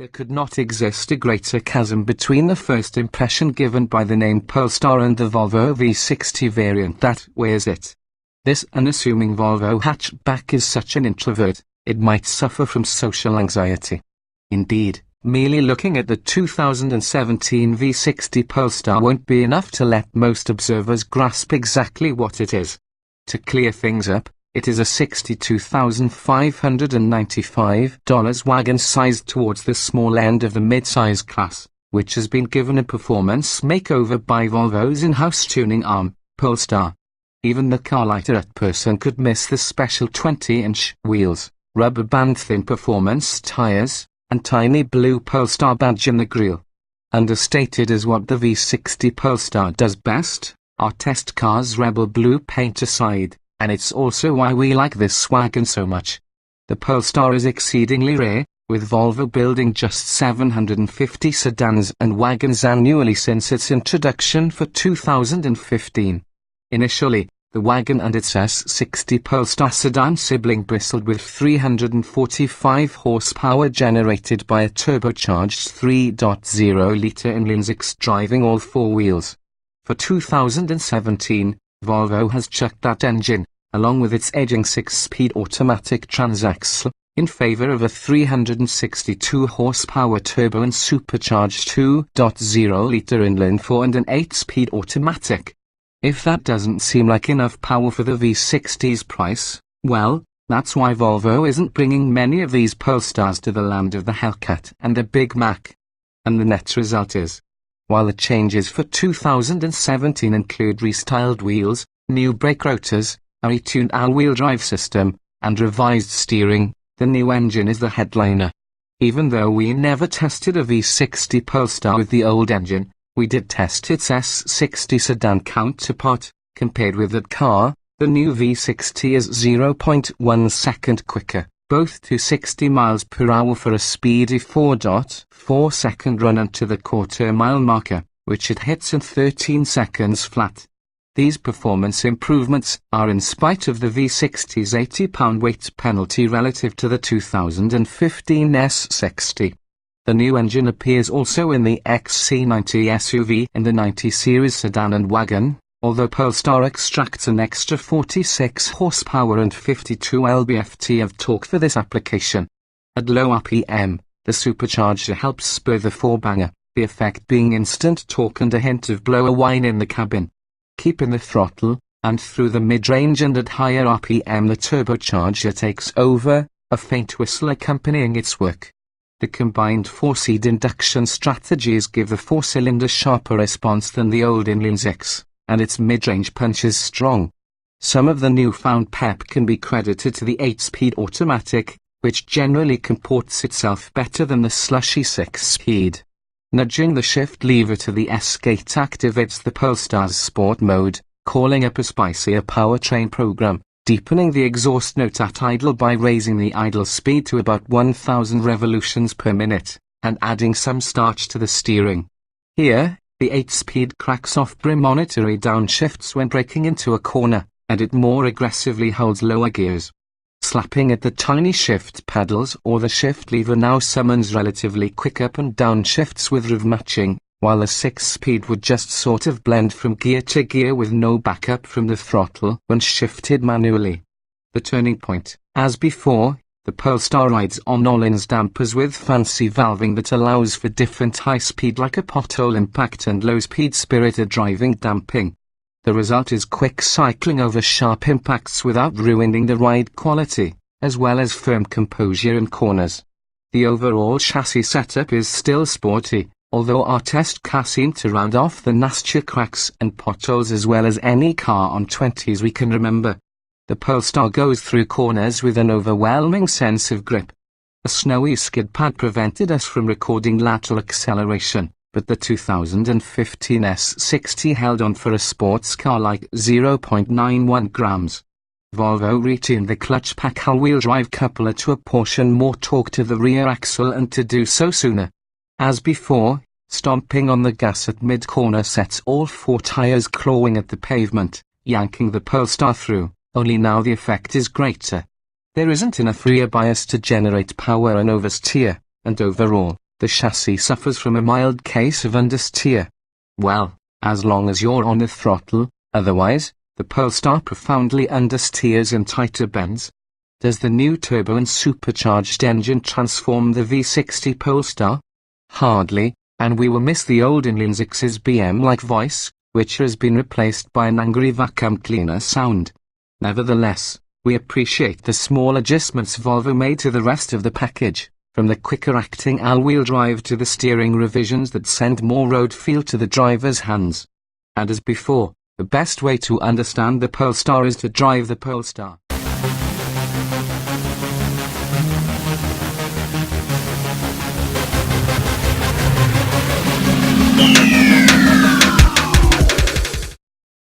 There could not exist a greater chasm between the first impression given by the name Polestar and the Volvo V60 variant that wears it. This unassuming Volvo hatchback is such an introvert, it might suffer from social anxiety. Indeed, merely looking at the 2017 V60 Polestar won't be enough to let most observers grasp exactly what it is. To clear things up, it is a $62,595 wagon sized towards the small end of the mid-size class, which has been given a performance makeover by Volvo's in-house tuning arm, Polestar. Even the car literate person could miss the special 20-inch wheels, rubber band-thin performance tires, and tiny blue Polestar badge in the grille. Understated is what the V60 Polestar does best, our test car's rebel blue paint aside. And it's also why we like this wagon so much. The Polestar is exceedingly rare, with Volvo building just 750 sedans and wagons annually since its introduction for 2015. Initially, the wagon and its S60 Polestar sedan sibling bristled with 345 horsepower generated by a turbocharged 3.0-litre inline-six driving all four wheels. For 2017, Volvo has chucked that engine, along with its edging 6-speed automatic transaxle, in favor of a 362 horsepower turbo and supercharged 2.0-litre inline-four and an 8-speed automatic. If that doesn't seem like enough power for the V60's price, well, that's why Volvo isn't bringing many of these Polestars to the land of the Hellcat and the Big Mac. And the net result is, while the changes for 2017 include restyled wheels, new brake rotors, a retuned all-wheel drive system, and revised steering, the new engine is the headliner. Even though we never tested a V60 Polestar with the old engine, we did test its S60 sedan counterpart. Compared with that car, the new V60 is 0.1 second quicker, both to 60 miles per hour for a speedy 4.4 second run and to the quarter-mile marker, which it hits in 13 seconds flat. These performance improvements are in spite of the V60's 80-pound weight penalty relative to the 2015 S60. The new engine appears also in the XC90 SUV and the 90 series sedan and wagon, although Polestar extracts an extra 46 horsepower and 52 lb-ft of torque for this application. At low RPM, the supercharger helps spur the four-banger, the effect being instant torque and a hint of blower whine in the cabin. Keep in the throttle, and through the mid-range and at higher RPM the turbocharger takes over, a faint whistle accompanying its work. The combined four-seed induction strategies give the four-cylinder sharper response than the old inline-six, and its mid-range punch is strong. Some of the newfound pep can be credited to the 8-speed automatic, which generally comports itself better than the slushy 6-speed. Nudging the shift lever to the S-gate activates the Polestar's sport mode, calling up a spicier powertrain program, deepening the exhaust note at idle by raising the idle speed to about 1,000 revolutions per minute, and adding some starch to the steering. Here, the 8-speed cracks off premonitory downshifts when braking into a corner, and it more aggressively holds lower gears. Slapping at the tiny shift pedals or the shift lever now summons relatively quick up and down shifts with rev matching, while the 6-speed would just sort of blend from gear to gear with no backup from the throttle when shifted manually. The turning point, as before, the Polestar rides on all-ins dampers with fancy valving that allows for different high speed like a pothole impact and low speed spirited driving damping. The result is quick cycling over sharp impacts without ruining the ride quality, as well as firm composure in corners. The overall chassis setup is still sporty, although our test car seemed to round off the nastier cracks and potholes as well as any car on 20s we can remember. The Polestar goes through corners with an overwhelming sense of grip. A snowy skid pad prevented us from recording lateral acceleration, but the 2015 S60 held on for a sports car like 0.91 grams. Volvo retuned the clutch pack all-wheel drive coupler to apportion more torque to the rear axle and to do so sooner. As before, stomping on the gas at mid-corner sets all four tires clawing at the pavement, yanking the Polestar through, only now the effect is greater. There isn't enough rear bias to generate power and oversteer, and overall, the chassis suffers from a mild case of understeer. Well, as long as you're on the throttle, otherwise, the Polestar profoundly understeers in tighter bends. Does the new turbo and supercharged engine transform the V60 Polestar? Hardly, and we will miss the old inline six's BM-like voice, which has been replaced by an angry vacuum cleaner sound. Nevertheless, we appreciate the small adjustments Volvo made to the rest of the package, from the quicker-acting all-wheel drive to the steering revisions that send more road feel to the driver's hands. And as before, the best way to understand the Polestar is to drive the Polestar.